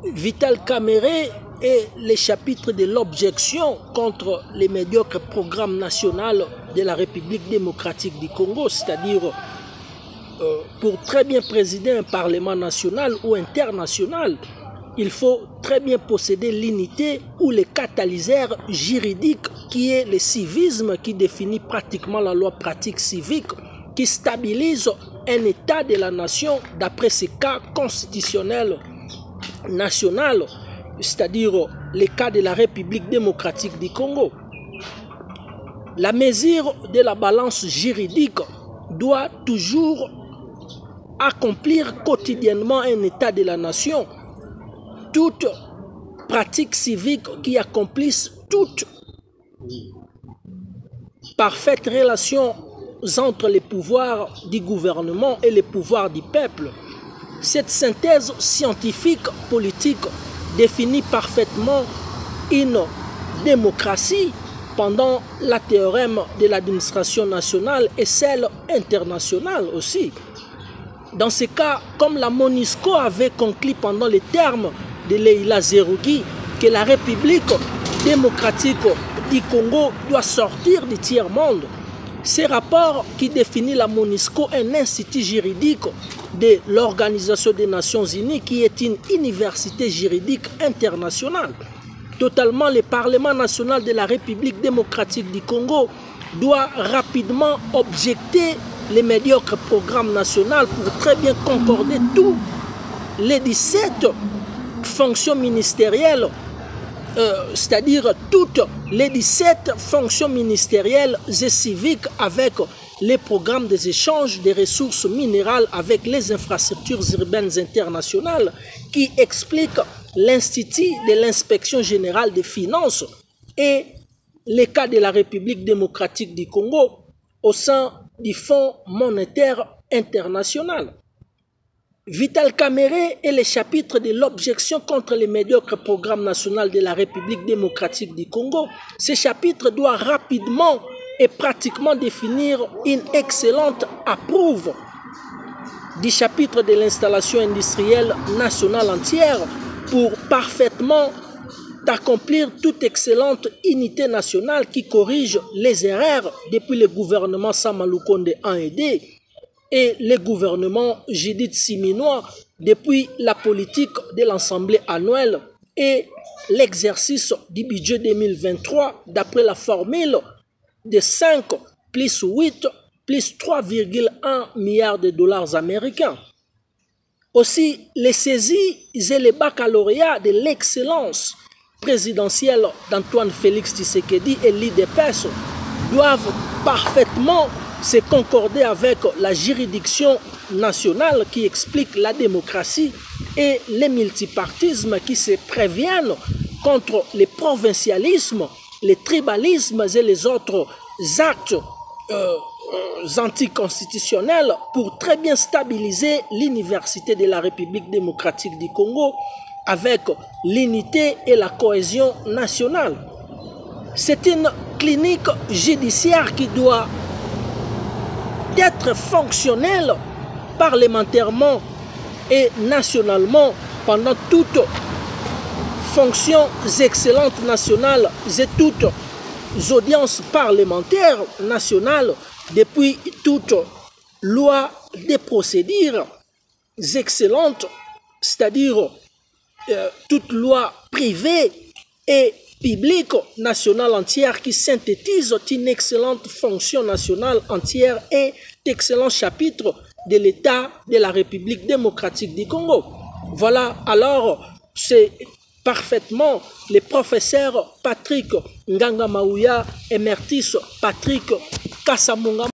Vital Kamerhe et les chapitres de l'objection contre les médiocres programmes nationaux de la République démocratique du Congo, c'est-à-dire pour très bien présider un parlement national ou international, il faut très bien posséder l'unité ou le catalyseur juridique qui est le civisme, qui définit pratiquement la loi pratique civique, qui stabilise un état de la nation d'après ces cas constitutionnels nationaux, c'est-à-dire le cas de la République démocratique du Congo. La mesure de la balance juridique doit toujours accomplir quotidiennement un état de la nation. Toute pratique civique qui accomplisse toute parfaite relation entre les pouvoirs du gouvernement et les pouvoirs du peuple. Cette synthèse scientifique politique définit parfaitement une démocratie pendant la théorème de l'administration nationale et celle internationale aussi. Dans ce cas, comme la MONUSCO avait conclu pendant les termes de Leila Zerougi que la République démocratique du Congo doit sortir du tiers-monde, ce rapport qui définit la MONUSCO un institut juridique de l'Organisation des Nations Unies qui est une université juridique internationale. Totalement, le Parlement national de la République démocratique du Congo doit rapidement objecter les médiocres programmes nationaux pour très bien concorder tous les 17 fonctions ministérielles, c'est-à-dire toutes les 17 fonctions ministérielles et civiques avec les programmes des échanges des ressources minérales avec les infrastructures urbaines internationales qui expliquent l'Institut de l'inspection générale des finances et les cas de la République démocratique du Congo au sein du Fonds monétaire international. Vital Kamerhe et les chapitres de l'objection contre les médiocres programmes nationaux de la République démocratique du Congo. Ces chapitres doivent rapidement et pratiquement définir une excellente approuve du chapitre de l'installation industrielle nationale entière pour parfaitement accomplir toute excellente unité nationale qui corrige les erreurs depuis le gouvernement Samalukonde 1 et 2 et le gouvernement Judith Siminois depuis la politique de l'Assemblée annuelle et l'exercice du budget 2023 d'après la formule de 5 plus 8 plus 3,1 milliards de dollars américains. Aussi, les saisies et les baccalauréats de l'excellence présidentielle d'Antoine Félix Tshisekedi et l'IDPS doivent parfaitement se concorder avec la juridiction nationale qui explique la démocratie et le multipartisme qui se préviennent contre les provincialismes, les tribalismes et les autres actes anticonstitutionnels pour très bien stabiliser l'université de la République démocratique du Congo avec l'unité et la cohésion nationale. C'est une clinique judiciaire qui doit être fonctionnelle parlementairement et nationalement pendant toutes fonctions excellentes nationales et toutes audiences parlementaires nationales depuis toute loi des procédures excellentes, c'est-à-dire toute loi privée et publique nationale entière qui synthétise une excellente fonction nationale entière et d'excellents chapitres de l'État de la République démocratique du Congo. Voilà, alors c'est parfaitement le professeur Patrick Nganga Maouya, Emeritus Patrick Kassamunga.